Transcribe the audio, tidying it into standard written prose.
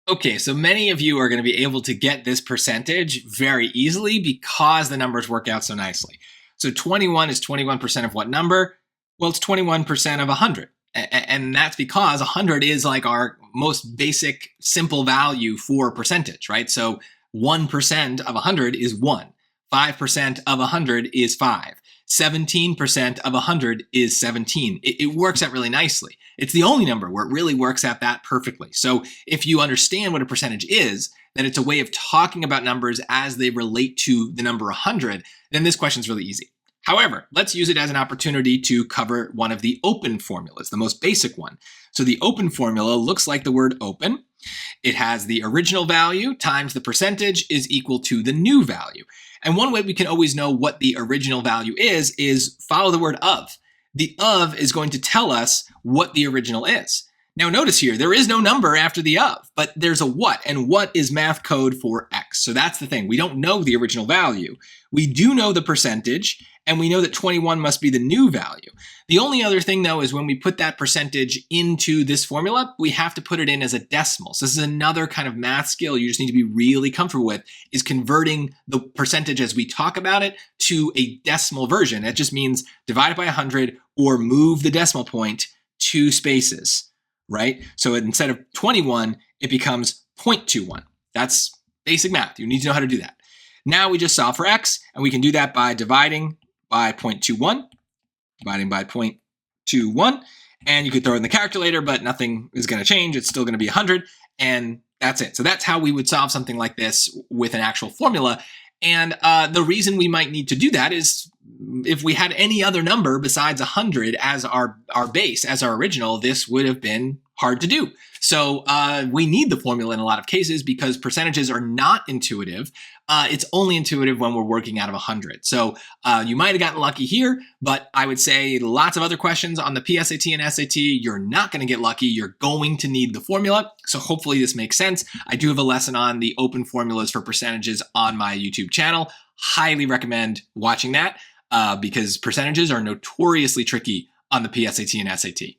Okay, so many of you are going to be able to get this percentage very easily because the numbers work out so nicely. So 21 is 21% of what number? Well, it's 21% of 100. And that's because 100 is like our most basic simple value for percentage, right? So 1% of 100 is 1. 5% of 100 is 5. 17% of 100 is 17. It works out really nicely. It's the only number where it really works out that perfectly. So if you understand what a percentage is, then it's a way of talking about numbers as they relate to the number 100, then this question is really easy. However, let's use it as an opportunity to cover one of the open formulas, the most basic one. So the open formula looks like the word open. It has the original value times the percentage is equal to the new value. And one way we can always know what the original value is follow the word of. The of is going to tell us what the original is. Now notice here, there is no number after the of, but there's a what, and what is math code for X. So that's the thing. We don't know the original value. We do know the percentage, and we know that 21 must be the new value. The only other thing, though, is when we put that percentage into this formula, we have to put it in as a decimal. So this is another kind of math skill you just need to be really comfortable with, is converting the percentage as we talk about it to a decimal version. That just means divide it by 100 or move the decimal point 2 spaces, right? So instead of 21, it becomes 0.21. That's basic math. You need to know how to do that. Now we just solve for X, and we can do that by dividing by 0.21, dividing by 0.21, and you could throw it in the calculator, but nothing is going to change. It's still going to be 100, and that's it. So that's how we would solve something like this with an actual formula. And the reason we might need to do that is if we had any other number besides 100 as our base, as our original, this would have been hard to do. So we need the formula in a lot of cases because percentages are not intuitive. It's only intuitive when we're working out of 100. So you might have gotten lucky here, but I would say lots of other questions on the PSAT and SAT, you're not going to get lucky. You're going to need the formula. So hopefully this makes sense. I do have a lesson on the open formulas for percentages on my YouTube channel. Highly recommend watching that because percentages are notoriously tricky on the PSAT and SAT.